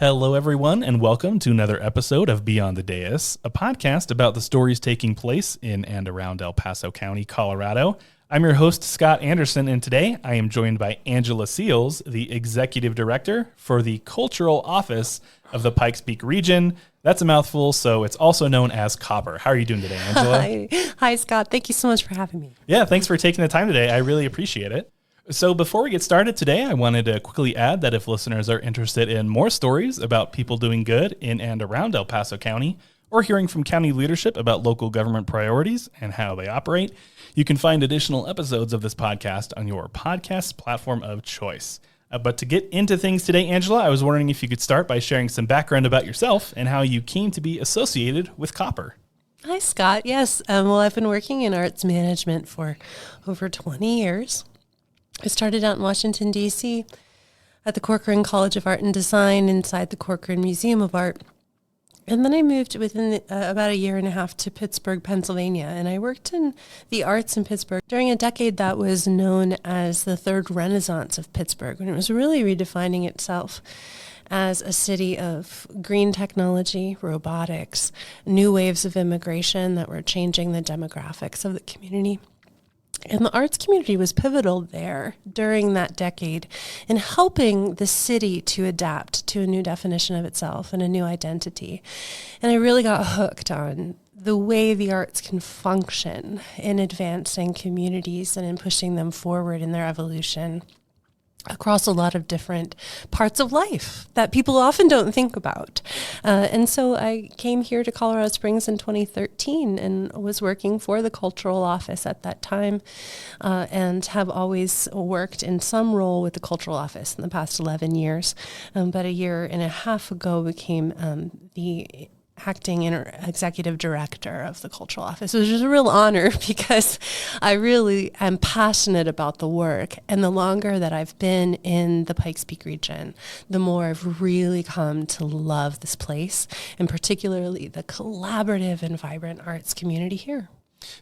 Hello, everyone, and welcome to another episode of Beyond the Dais, a podcast about the stories taking place in and around El Paso County, Colorado. I'm your host, Scott Anderson, and today I am joined by Angela Seals, the Executive Director for the Cultural Office of the Pikes Peak Region. That's a mouthful, so it's also known as COPPR. How are you doing today, Angela? Hi, Scott. Thank you so much for having me. Yeah, thanks for taking the time today. I really appreciate it. So before we get started today, I wanted to quickly add that if listeners are interested in more stories about people doing good in and around El Paso County, or hearing from county leadership about local government priorities and how they operate, you can find additional episodes of this podcast on your podcast platform of choice. But to get into things today, Angela, I was wondering if you could start by sharing some background about yourself and how you came to be associated with COPPR. Hi, Scott. Yes. Well, I've been working in arts management for over 20 years. I started out in Washington, D.C. at the Corcoran College of Art and Design inside the Corcoran Museum of Art. And then I moved within about a year and a half to Pittsburgh, Pennsylvania. And I worked in the arts in Pittsburgh during a decade that was known as the Third Renaissance of Pittsburgh, when it was really redefining itself as a city of green technology, robotics, new waves of immigration that were changing the demographics of the community. And the arts community was pivotal there during that decade in helping the city to adapt to a new definition of itself and a new identity. And I really got hooked on the way the arts can function in advancing communities and in pushing them forward in their evolution across a lot of different parts of life that people often don't think about. And so I came here to Colorado Springs in 2013 and was working for the Cultural Office at that time and have always worked in some role with the Cultural Office in the past 11 years. But a year and a half ago became the acting executive director of the Cultural Office, which is a real honor because I really am passionate about the work. And the longer that I've been in the Pikes Peak region, the more I've really come to love this place, and particularly the collaborative and vibrant arts community here.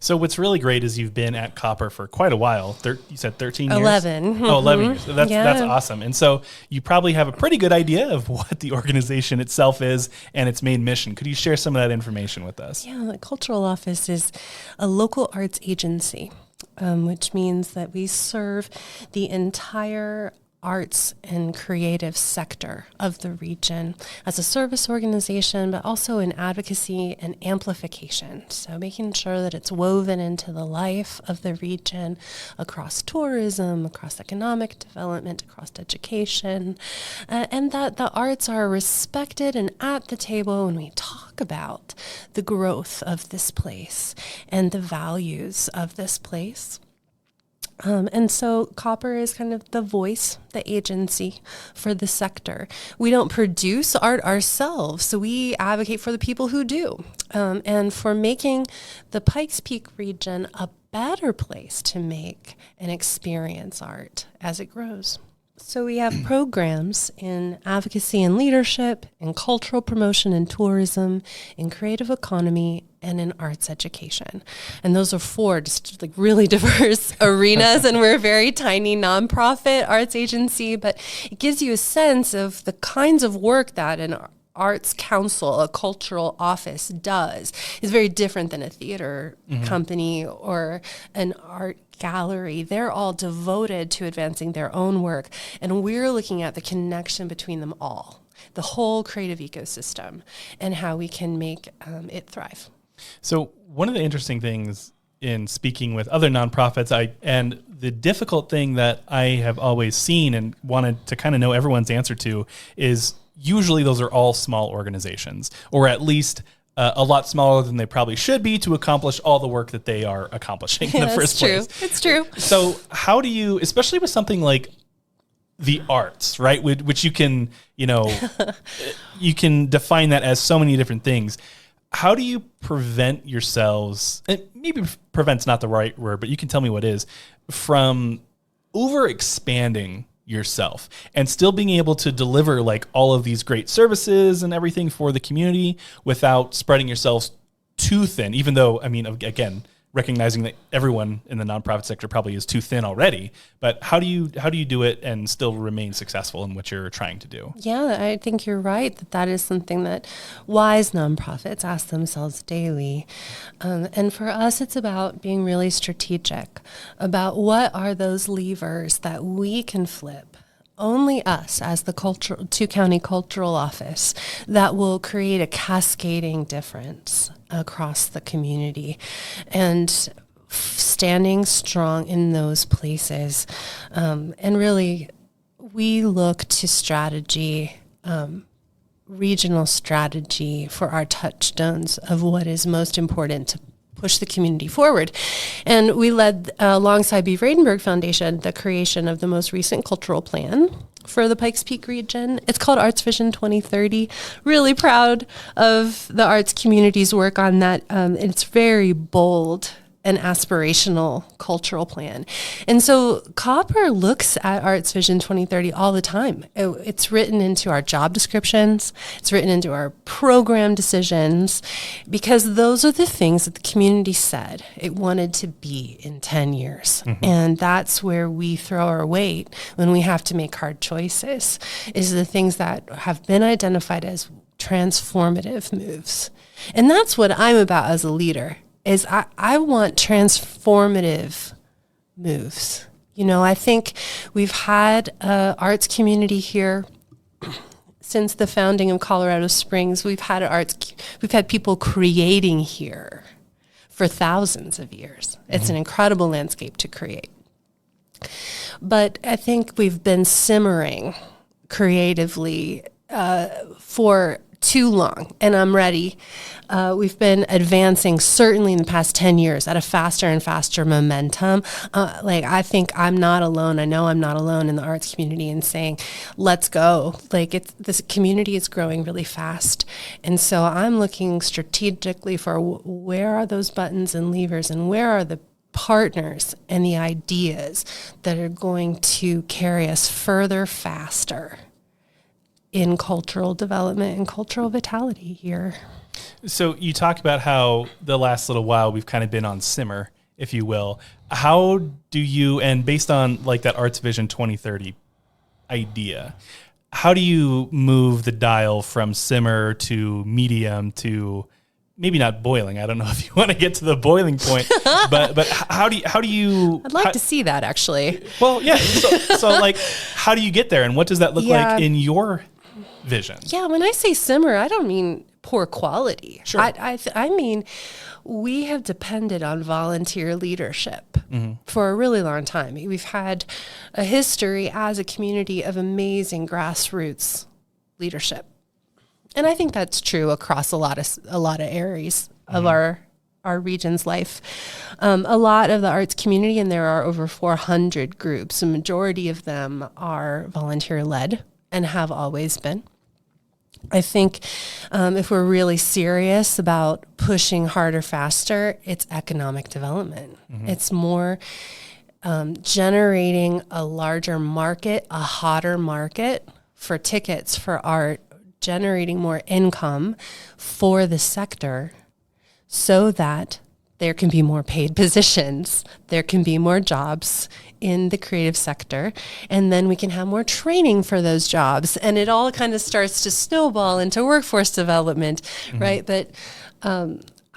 So what's really great is you've been at COPPR for quite a while. You said 13 years? 11. Oh, 11 years. That's awesome. And so you probably have a pretty good idea of what the organization itself is and its main mission. Could you share some of that information with us? Yeah, the Cultural Office is a local arts agency, which means that we serve the entire arts and creative sector of the region as a service organization, but also in advocacy and amplification. So making sure that it's woven into the life of the region across tourism, across economic development, across education, and that the arts are respected and at the table when we talk about the growth of this place and the values of this place. And so COPPR is kind of the voice, the agency for the sector. We don't produce art ourselves, so we advocate for the people who do, and for making the Pikes Peak region a better place to make and experience art as it grows. So we have programs in advocacy and leadership, in cultural promotion and tourism, in creative economy, and in arts education. And those are four just like really diverse arenas, and we're a very tiny nonprofit arts agency, but it gives you a sense of the kinds of work that an arts council, a cultural office does. Is very different than a theater company or an art gallery. They're all devoted to advancing their own work, and we're looking at the connection between them all, the whole creative ecosystem, and how we can make it thrive. So one of the interesting things in speaking with other nonprofits, and the difficult thing that I have always seen and wanted to kind of know everyone's answer to is usually those are all small organizations, or at least a lot smaller than they probably should be to accomplish all the work that they are accomplishing in the first place. It's true. So how do you, especially with something like the arts, right, which you can, you can define that as so many different things. How do you prevent yourselves, and maybe prevent's not the right word, but you can tell me what is, from over expanding yourself and still being able to deliver like all of these great services and everything for the community without spreading yourselves too thin, even though, I mean, again, recognizing that everyone in the nonprofit sector probably is too thin already. But how do you do it and still remain successful in what you're trying to do? Yeah, I think you're right that is something that wise nonprofits ask themselves daily. And for us, it's about being really strategic about what are those levers that we can flip. Only us as the two-county cultural office that will create a cascading difference across the community. And standing strong in those places. And really, we look to strategy, regional strategy for our touchstones of what is most important to push the community forward. And we led, alongside B. Vredenberg Foundation, the creation of the most recent cultural plan for the Pikes Peak region. It's called Arts Vision 2030. Really proud of the arts community's work on that. It's very bold an aspirational cultural plan. And so COPPR looks at Arts Vision 2030 all the time. It's written into our job descriptions. It's written into our program decisions, because those are the things that the community said it wanted to be in 10 years. Mm-hmm. And that's where we throw our weight when we have to make hard choices, is the things that have been identified as transformative moves. And that's what I'm about as a leader. Is I want transformative moves. You know, I think we've had an arts community here since the founding of Colorado Springs. We've had people creating here for thousands of years. Mm-hmm. It's an incredible landscape to create. But I think we've been simmering creatively for too long, and I'm ready. We've been advancing, certainly in the past 10 years, at a faster and faster momentum. I think I'm not alone. I know I'm not alone in the arts community in saying, let's go. This community is growing really fast. And so I'm looking strategically for where are those buttons and levers, and where are the partners and the ideas that are going to carry us further, faster in cultural development and cultural vitality here. So you talk about how the last little while we've kind of been on simmer, if you will. How do you, and based on like that Arts Vision 2030 idea, how do you move the dial from simmer to medium to maybe not boiling? I don't know if you want to get to the boiling point, but how do you? I'd like to see that, actually. Well, yeah. So like, how do you get there, and what does that look like in your vision? Yeah, when I say simmer, I don't mean poor quality. Sure. I mean, we have depended on volunteer leadership for a really long time. We've had a history as a community of amazing grassroots leadership. And I think that's true across a lot of areas of our region's life. A lot of the arts community, and there are over 400 groups, the majority of them are volunteer-led and have always been. I think if we're really serious about pushing harder, faster, it's economic development. Mm-hmm. It's more generating a larger market, a hotter market for tickets for art, generating more income for the sector so that there can be more paid positions, there can be more jobs in the creative sector, and then we can have more training for those jobs. And it all kind of starts to snowball into workforce development, right? But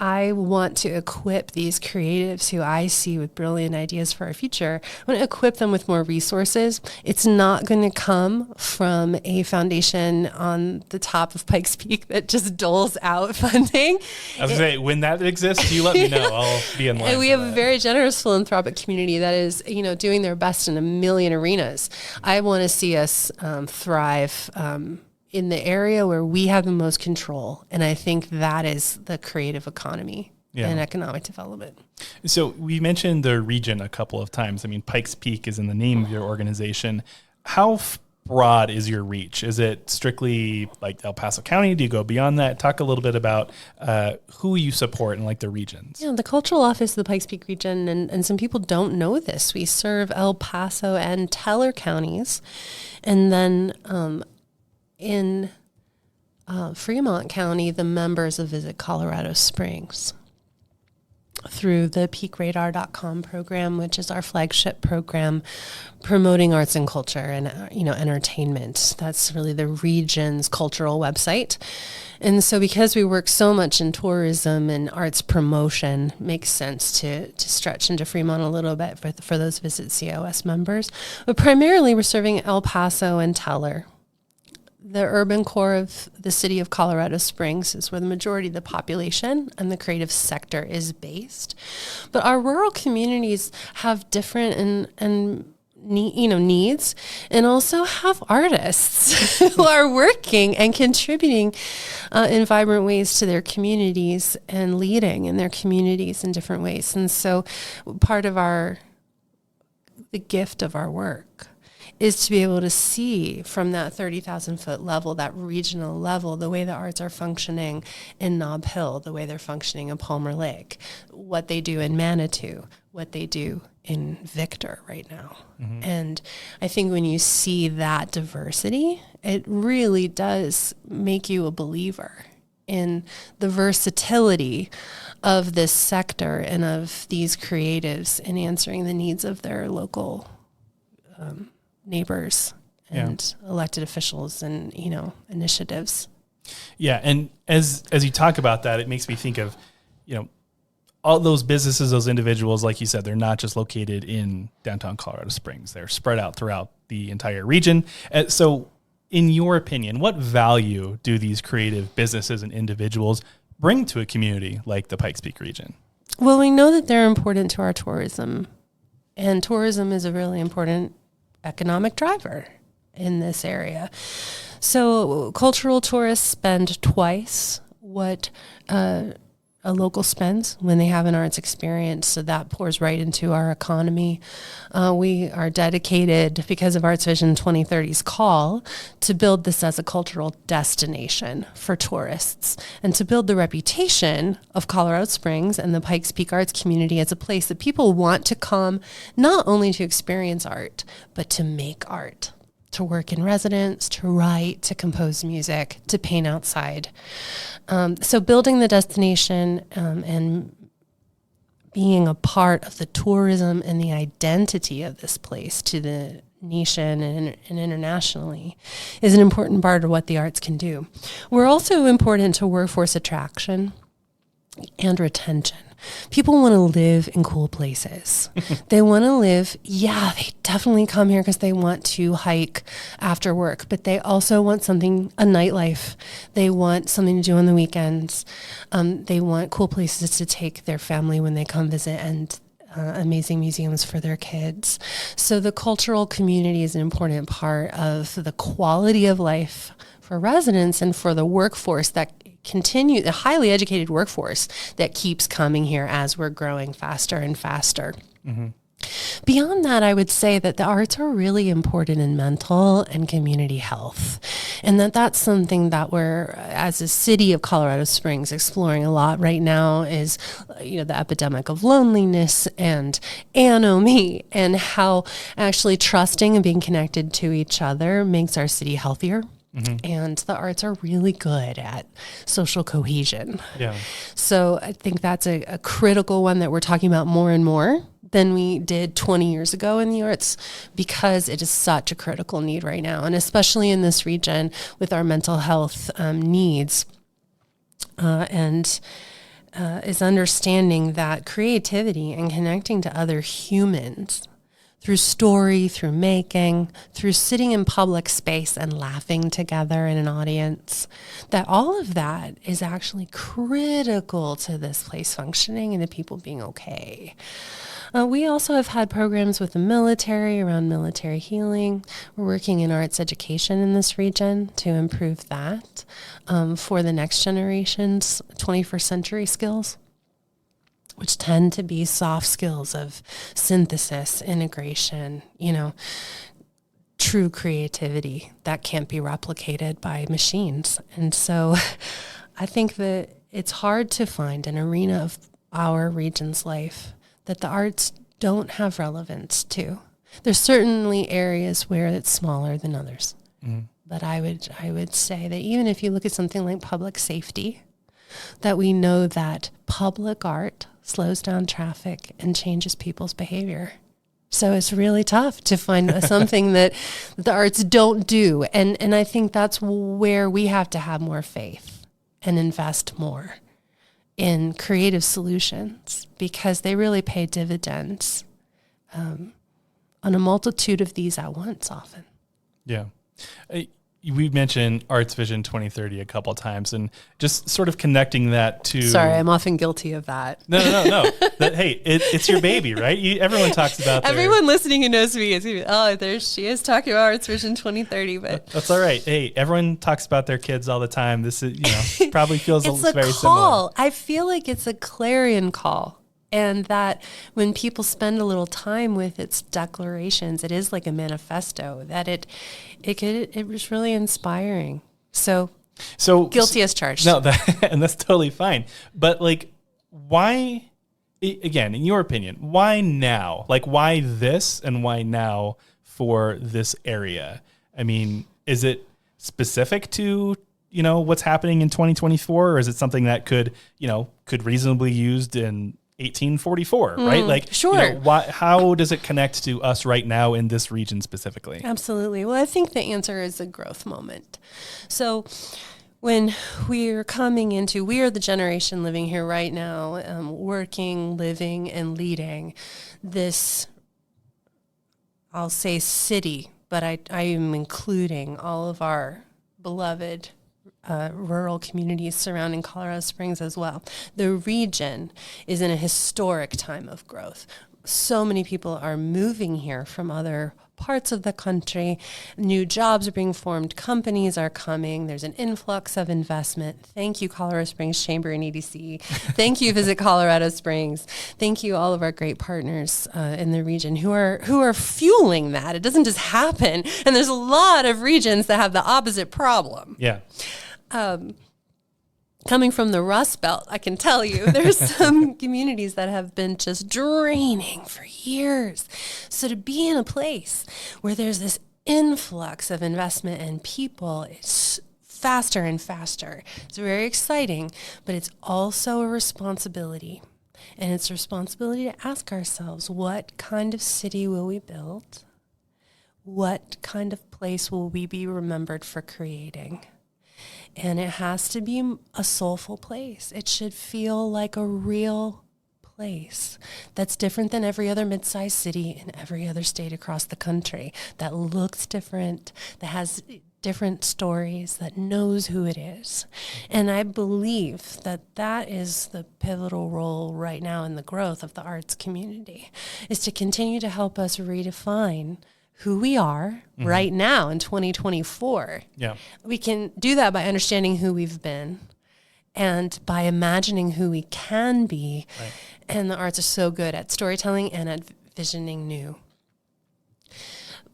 I want to equip these creatives who I see with brilliant ideas for our future. I want to equip them with more resources. It's not going to come from a foundation on the top of Pikes Peak that just doles out funding. I was going to say, when that exists, you let me know. I'll be in line. And we have a very generous philanthropic community that is, doing their best in a million arenas. I want to see us thrive in the area where we have the most control. And I think that is the creative economy and economic development. So we mentioned the region a couple of times. I mean, Pikes Peak is in the name of your organization. How broad is your reach? Is it strictly like El Paso County? Do you go beyond that? Talk a little bit about who you support and like the regions. Yeah, the cultural office of the Pikes Peak region, and some people don't know this, we serve El Paso and Teller counties. And then in Fremont County, the members of Visit Colorado Springs. through the peakradar.com program, which is our flagship program promoting arts and culture and, entertainment. That's really the region's cultural website. And so because we work so much in tourism and arts promotion, makes sense to stretch into Fremont a little bit for those Visit COS members. But primarily we're serving El Paso and Teller. The urban core of the city of Colorado Springs is where the majority of the population and the creative sector is based. But our rural communities have different needs, and also have artists who are working and contributing in vibrant ways to their communities and leading in their communities in different ways. And so part of the gift of our work is to be able to see from that 30,000 foot level, that regional level, the way the arts are functioning in Nob Hill, the way they're functioning in Palmer Lake, what they do in Manitou, what they do in Victor right now. Mm-hmm. And I think when you see that diversity, it really does make you a believer in the versatility of this sector and of these creatives in answering the needs of their local neighbors and elected officials and, initiatives. Yeah. And as you talk about that, it makes me think of, all those businesses, those individuals, like you said, they're not just located in downtown Colorado Springs. They're spread out throughout the entire region. So in your opinion, what value do these creative businesses and individuals bring to a community like the Pikes Peak region? Well, we know that they're important to our tourism, and tourism is a really important economic driver in this area. So cultural tourists spend twice what a local spends when they have an arts experience. So that pours right into our economy. We are dedicated, because of Arts Vision 2030's call, to build this as a cultural destination for tourists and to build the reputation of Colorado Springs and the Pikes Peak arts community as a place that people want to come not only to experience art, but to make art, to work in residence, to write, to compose music, to paint outside. So building the destination and being a part of the tourism and the identity of this place to the nation and internationally is an important part of what the arts can do. We're also important to workforce attraction and retention. People want to live in cool places. They want to live, they definitely come here because they want to hike after work, but they also want a nightlife. They want something to do on the weekends. They want cool places to take their family when they come visit, and amazing museums for their kids. So the cultural community is an important part of the quality of life for residents and for the workforce that the highly educated workforce that keeps coming here as we're growing faster and faster. Mm-hmm. Beyond that, I would say that the arts are really important in mental and community health, and that's something that we're, as a city of Colorado Springs, exploring a lot right now is, the epidemic of loneliness and anomie, and how actually trusting and being connected to each other makes our city healthier. Mm-hmm. And the arts are really good at social cohesion. Yeah. So I think that's a critical one that we're talking about more and more than we did 20 years ago in the arts, because it is such a critical need right now. And especially in this region with our mental health needs is understanding that creativity and connecting to other humans through story, through making, through sitting in public space and laughing together in an audience, that all of that is actually critical to this place functioning and the people being okay. We also have had programs with the military around military healing. We're working in arts education in this region to improve that for the next generation's 21st century skills, which tend to be soft skills of synthesis, integration, true creativity that can't be replicated by machines. And so I think that it's hard to find an arena of our region's life that the arts don't have relevance to. There's certainly areas where it's smaller than others. Mm. But I would say that even if you look at something like public safety, that we know that public art slows down traffic, and changes people's behavior. So it's really tough to find something that the arts don't do. And I think that's where we have to have more faith and invest more in creative solutions, because they really pay dividends on a multitude of these at once often. Yeah. We've mentioned Arts Vision 2030 a couple of times, and just sort of connecting that to... Sorry, I'm often guilty of that. No. Hey, it's your baby, right? Everyone talks about Everyone listening who knows me is, there she is talking about Arts Vision 2030, but... That's all right. Hey, everyone talks about their kids all the time. This is, probably feels it's very a similar. call. I feel like it's a clarion call. And that when people spend a little time with its declarations, it is like a manifesto, that it was really inspiring. So guilty as charged. No, and that's totally fine. But like, why, again, in your opinion, why now? Like, why this and why now for this area? I mean, is it specific to, what's happening in 2024, or is it something that could reasonably used in 1844, right? Like, sure. How does it connect to us right now in this region specifically? Absolutely. Well, I think the answer is a growth moment. So when we are the generation living here right now, working, living, and leading this, I'll say city, but I am including all of our beloved rural communities surrounding Colorado Springs as well. The region is in a historic time of growth. So many people are moving here from other parts of the country. New jobs are being formed. Companies are coming. There's an influx of investment. Thank you, Colorado Springs Chamber and EDC. Thank you, Visit Colorado Springs. Thank you, all of our great partners in the region who are fueling that. It doesn't just happen. And there's a lot of regions that have the opposite problem. Yeah. Coming from the Rust Belt, I can tell you there's some communities that have been just draining for years. So to be in a place where there's this influx of investment and people, it's faster and faster. It's very exciting, but it's also a responsibility. And it's a responsibility to ask ourselves, what kind of city will we build? What kind of place will we be remembered for creating? And it has to be a soulful place. It should feel like a real place that's different than every other mid-sized city in every other state across the country, that looks different, that has different stories, that knows who it is. And I believe that that is the pivotal role right now in the growth of the arts community, is to continue to help us redefine who we are right now in 2024. Yeah. We can do that by understanding who we've been and by imagining who we can be. Right. And the arts are so good at storytelling and at visioning new.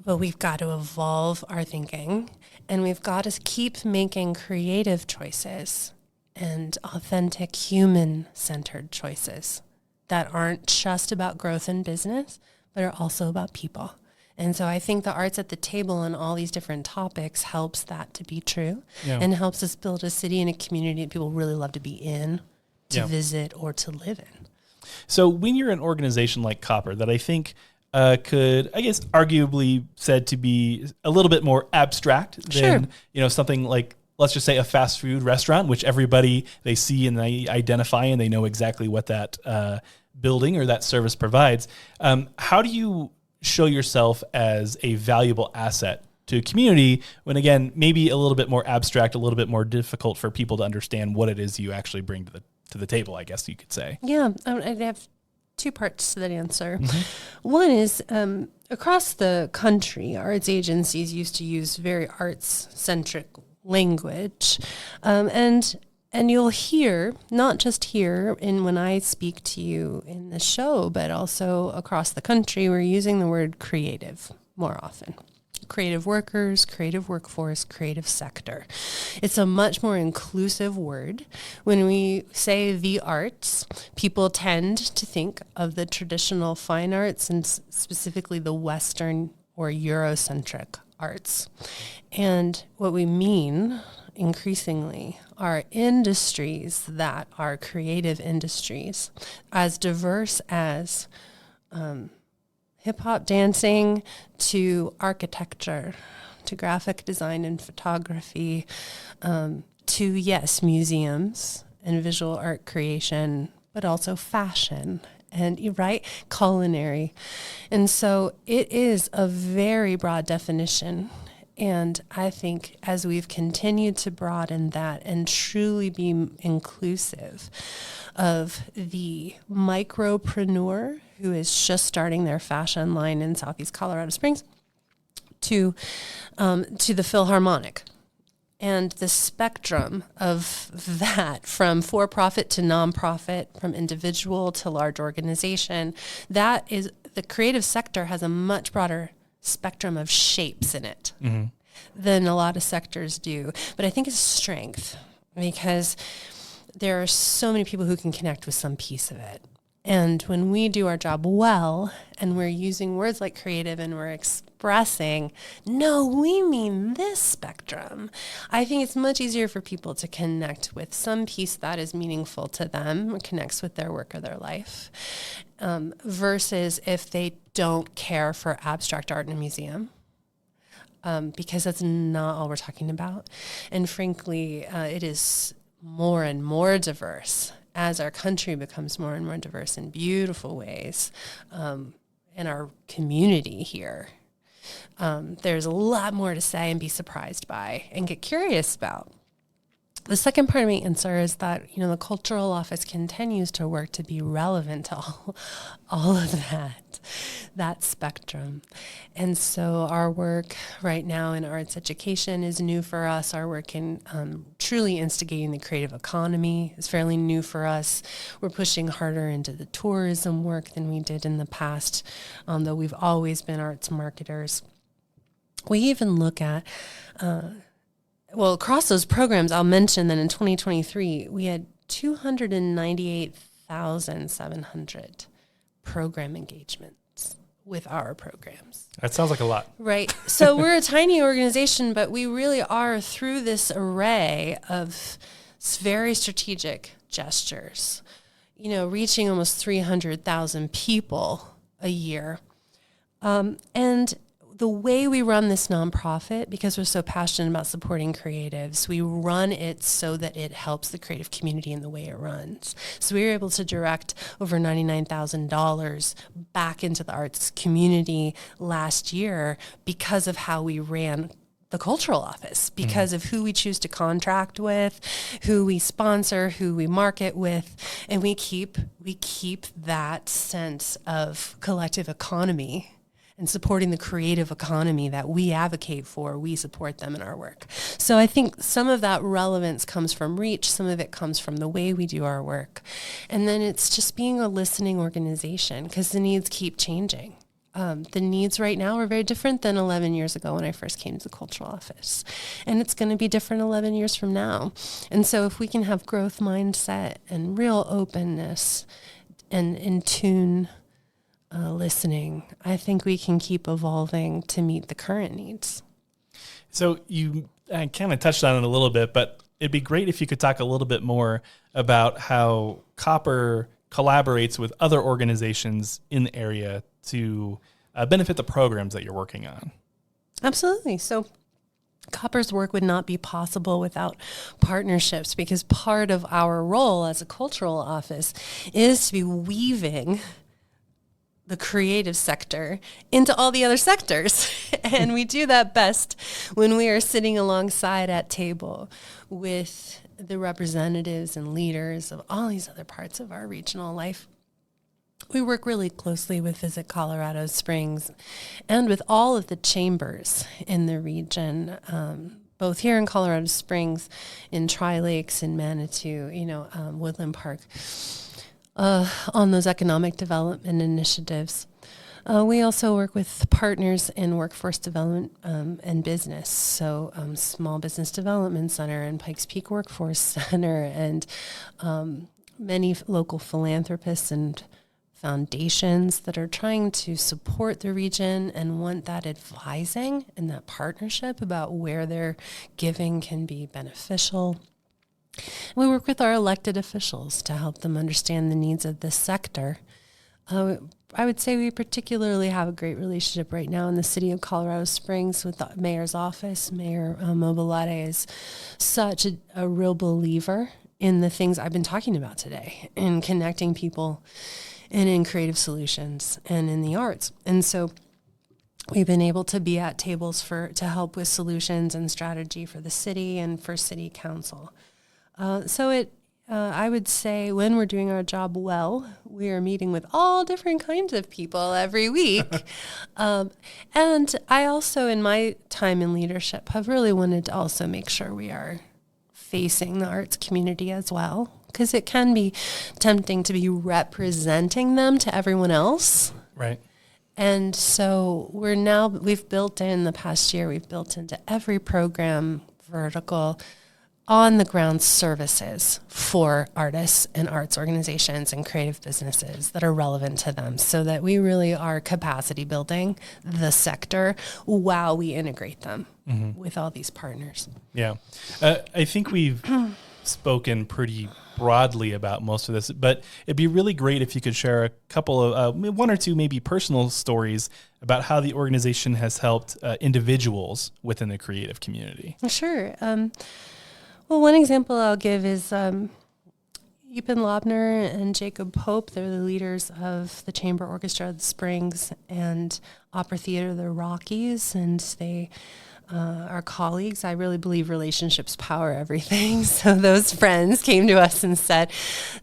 But we've got to evolve our thinking, and we've got to keep making creative choices and authentic human-centered choices that aren't just about growth in business, but are also about people. And so I think the arts at the table on all these different topics helps that to be true, and helps us build a city and a community that people really love to be in, to visit, or to live in. So when you're an organization like COPPR that I think could, I guess, arguably said to be a little bit more abstract than, something like, let's just say, a fast food restaurant, which everybody, they see and they identify and they know exactly what that building or that service provides. How do you show yourself as a valuable asset to a community when, again, maybe a little bit more abstract, a little bit more difficult for people to understand what it is you actually bring to the table, I guess you could say? Yeah, I have two parts to that answer. One is across the country, arts agencies used to use very arts-centric language, and you'll hear, not just here when I speak to you in the show, but also across the country, we're using the word creative more often. Creative workers, creative workforce, creative sector. It's a much more inclusive word. When we say the arts, people tend to think of the traditional fine arts and specifically the Western or Eurocentric arts. And what we mean increasingly are industries that are creative industries, as diverse as hip-hop dancing to architecture, to graphic design and photography, to, yes, museums and visual art creation, but also fashion and, right, culinary. And so it is a very broad definition. And I think as we've continued to broaden that and truly be inclusive of the micropreneur who is just starting their fashion line in Southeast Colorado Springs to the Philharmonic, and the spectrum of that from for-profit to nonprofit, from individual to large organization, that is, the creative sector has a much broader spectrum of shapes in it than a lot of sectors do. But I think it's a strength because there are so many people who can connect with some piece of it. And when we do our job well and we're using words like creative and we're expressing, no, we mean this spectrum, I think it's much easier for people to connect with some piece that is meaningful to them or connects with their work or their life, versus if they don't care for abstract art in a museum. Because that's not all we're talking about. And frankly, it is more and more diverse as our country becomes more and more diverse in beautiful ways, and our community here. There's a lot more to say and be surprised by and get curious about. The second part of my answer is that, the cultural office continues to work to be relevant to all of that spectrum. And so our work right now in arts education is new for us. Our work in truly instigating the creative economy is fairly new for us. We're pushing harder into the tourism work than we did in the past, though we've always been arts marketers. We even look at across those programs, I'll mention that in 2023, we had 298,700 program engagements with our programs. That sounds like a lot. Right. So we're a tiny organization, but we really are, through this array of very strategic gestures, reaching almost 300,000 people a year. And the way we run this nonprofit, because we're so passionate about supporting creatives, we run it so that it helps the creative community in the way it runs. So we were able to direct over $99,000 back into the arts community last year because of how we ran the cultural office, because of who we choose to contract with, who we sponsor, who we market with, and we keep that sense of collective economy and supporting the creative economy that we advocate for. We support them in our work. So I think some of that relevance comes from reach, some of it comes from the way we do our work. And then it's just being a listening organization, because the needs keep changing. The needs right now are very different than 11 years ago when I first came to the cultural office. And it's going to be different 11 years from now. And so if we can have growth mindset and real openness and in tune listening, I think we can keep evolving to meet the current needs. So you kind of touched on it a little bit, but it'd be great if you could talk a little bit more about how COPPR collaborates with other organizations in the area to benefit the programs that you're working on. Absolutely. So COPPR's work would not be possible without partnerships, because part of our role as a cultural office is to be weaving the creative sector into all the other sectors. And we do that best when we are sitting alongside at table with the representatives and leaders of all these other parts of our regional life. We work really closely with Visit Colorado Springs and with all of the chambers in the region, both here in Colorado Springs, in Tri-Lakes, in Manitou, Woodland Park, on those economic development initiatives. We also work with partners in workforce development and business. So Small Business Development Center and Pikes Peak Workforce Center and many local philanthropists and foundations that are trying to support the region and want that advising and that partnership about where their giving can be beneficial. We work with our elected officials to help them understand the needs of this sector. I would say we particularly have a great relationship right now in the city of Colorado Springs with the mayor's office. Mayor Mobilade is such a real believer in the things I've been talking about today, in connecting people and in creative solutions and in the arts. And so we've been able to be at tables to help with solutions and strategy for the city and for city council. I would say when we're doing our job well, we are meeting with all different kinds of people every week. And I also, in my time in leadership, have really wanted to also make sure we are facing the arts community as well, because it can be tempting to be representing them to everyone else. Right. And so we've built in the past year, we've built into every program vertical on the ground services for artists and arts organizations and creative businesses that are relevant to them, so that we really are capacity building the sector while we integrate them with all these partners. Yeah. I think we've spoken pretty broadly about most of this, but it'd be really great if you could share a couple of, one or two maybe personal stories about how the organization has helped individuals within the creative community. Sure. Well, one example I'll give is Yupin Lobner and Jacob Pope. They're the leaders of the Chamber Orchestra of the Springs and Opera Theater, the Rockies, and they are colleagues. I really believe relationships power everything. So those friends came to us and said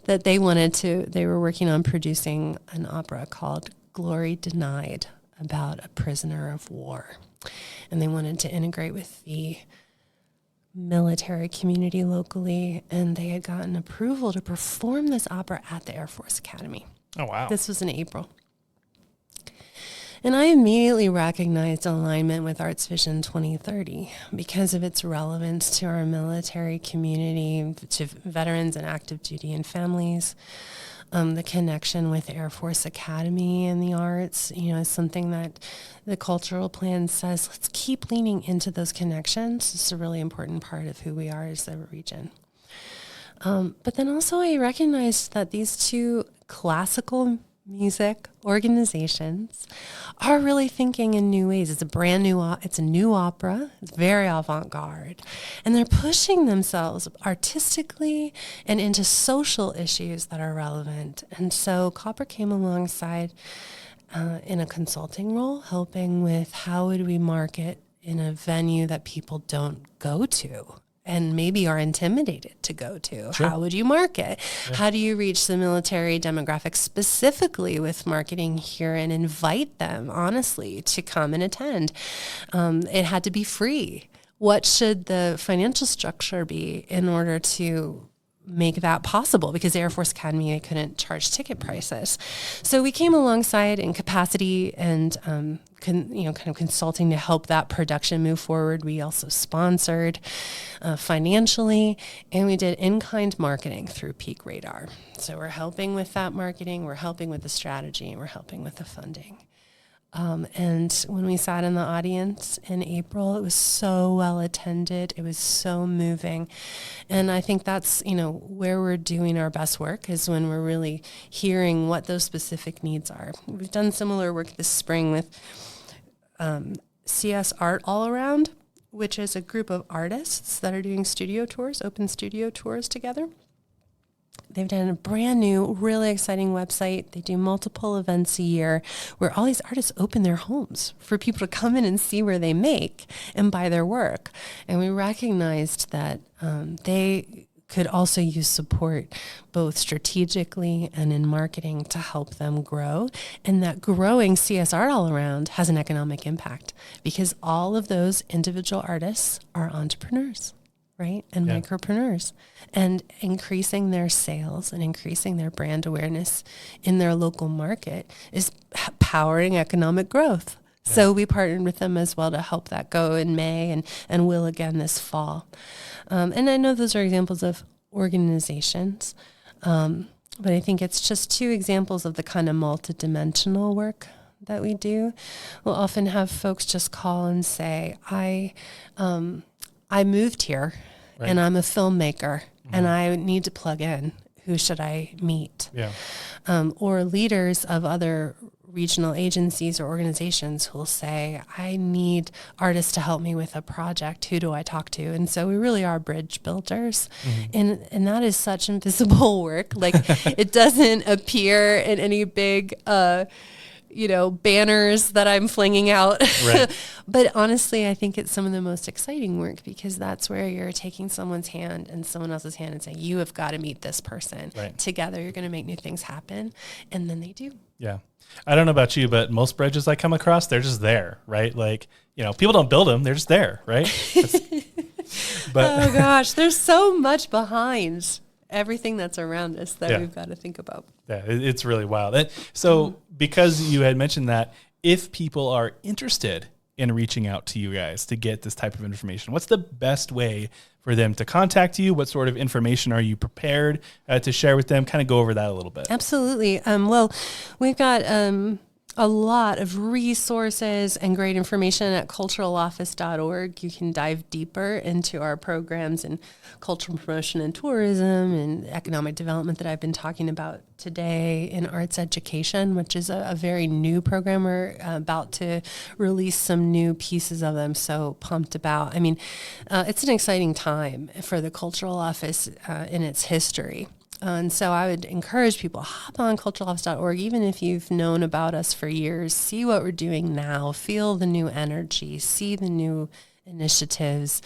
that they were working on producing an opera called Glory Denied, about a prisoner of war. And they wanted to integrate with the military community locally, and they had gotten approval to perform this opera at the Air Force Academy. Oh, wow. This was in April. And I immediately recognized alignment with Arts Vision 2030 because of its relevance to our military community, to veterans and active duty and families. The connection with Air Force Academy and the arts, is something that the cultural plan says, let's keep leaning into those connections. It's a really important part of who we are as a region. But then also I recognized that these two classical music organizations are really thinking in new ways. It's a new opera. It's very avant-garde. And they're pushing themselves artistically and into social issues that are relevant. And so COPPR came alongside in a consulting role, helping with how would we market in a venue that people don't go to and maybe are intimidated to go to. Sure. How would you market? Yeah. How do you reach the military demographic specifically with marketing here and invite them, honestly, to come and attend? It had to be free. What should the financial structure be in order to make that possible? Because the Air Force Academy, they couldn't charge ticket prices. So we came alongside in capacity and kind of consulting to help that production move forward. We also sponsored financially, and we did in-kind marketing through Peak Radar. So we're helping with that marketing, we're helping with the strategy, and we're helping with the funding. And when we sat in the audience in April, it was so well attended. It was so moving. And I think that's, where we're doing our best work is when we're really hearing what those specific needs are. We've done similar work this spring with CS Art All Around, which is a group of artists that are doing studio tours, open studio tours together. They've done a brand new, really exciting website. They do multiple events a year where all these artists open their homes for people to come in and see where they make and buy their work. And we recognized that they could also use support both strategically and in marketing to help them grow. And that growing CS Art All Around has an economic impact because all of those individual artists are entrepreneurs. Right? And micropreneurs, and increasing their sales and increasing their brand awareness in their local market is powering economic growth. Yeah. So we partnered with them as well to help that go in May and will again this fall. And I know those are examples of organizations. But I think it's just two examples of the kind of multidimensional work that we do. We'll often have folks just call and say, I moved here and I'm a filmmaker and I need to plug in. Who should I meet? Yeah. Or leaders of other regional agencies or organizations who will say, I need artists to help me with a project. Who do I talk to? And so we really are bridge builders. And that is such invisible work. Like it doesn't appear in any big, banners that I'm flinging out. Right. But honestly, I think it's some of the most exciting work because that's where you're taking someone's hand and someone else's hand and saying, you have got to meet this person. Right. Together, you're going to make new things happen. And then they do. Yeah. I don't know about you, but most bridges I come across, they're just there, right? Like, people don't build them. They're just there, right? But oh gosh, there's so much behind everything that's around us that we've got to think about. Yeah, it's really wild. So because you had mentioned that, if people are interested in reaching out to you guys to get this type of information, what's the best way for them to contact you? What sort of information are you prepared to share with them? Kind of go over that a little bit. Absolutely. Well, we've got a lot of resources and great information at culturaloffice.org. You can dive deeper into our programs in cultural promotion and tourism and economic development that I've been talking about today, in arts education, which is a very new program. We're about to release some new pieces of them, so pumped about. I mean, it's an exciting time for the Cultural Office in its history. And so I would encourage people, hop on culturaloffice.org, even if you've known about us for years, see what we're doing now, feel the new energy, see the new initiatives.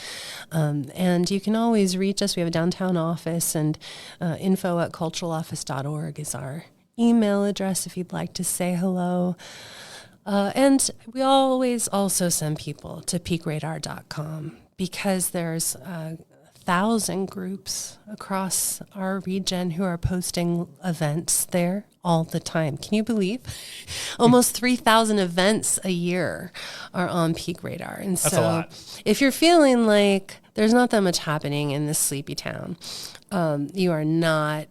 And you can always reach us. We have a downtown office, and info@culturaloffice.org is our email address if you'd like to say hello. And we always also send people to peakradar.com because there's 1,000 groups across our region who are posting events there all the time. Can you believe? Almost 3,000 events a year are on Peak Radar. And That's so a lot. if you're feeling like there's not that much happening in this sleepy town, you are not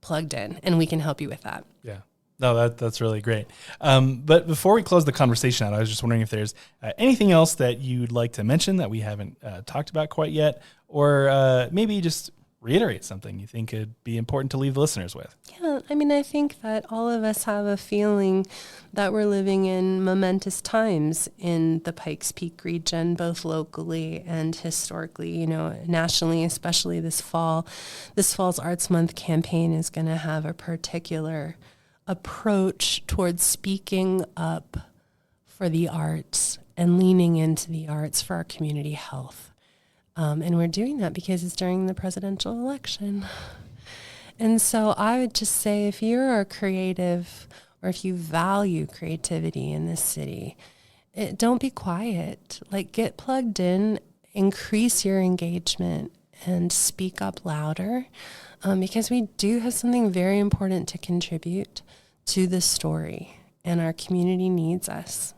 plugged in, and we can help you with that. Yeah. No, that's really great. But before we close the conversation out, I was just wondering if there's anything else that you'd like to mention that we haven't talked about quite yet, or maybe just reiterate something you think could be important to leave the listeners with. Yeah, I mean, I think that all of us have a feeling that we're living in momentous times in the Pikes Peak region, both locally and historically, nationally, especially this fall. This fall's Arts Month campaign is going to have a particular approach towards speaking up for the arts and leaning into the arts for our community health. And we're doing that because it's during the presidential election. And so I would just say, if you're a creative or if you value creativity in this city, don't be quiet. Like, get plugged in, increase your engagement, and speak up louder, because we do have something very important to contribute to this story, and our community needs us.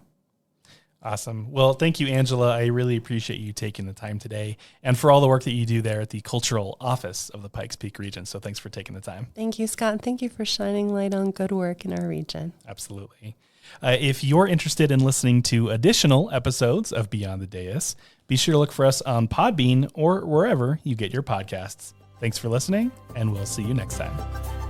Awesome. Well, thank you, Angela. I really appreciate you taking the time today and for all the work that you do there at the Cultural Office of the Pikes Peak Region. So thanks for taking the time. Thank you, Scott. And thank you for shining light on good work in our region. Absolutely. If you're interested in listening to additional episodes of Beyond the Dais, be sure to look for us on Podbean or wherever you get your podcasts. Thanks for listening, and we'll see you next time.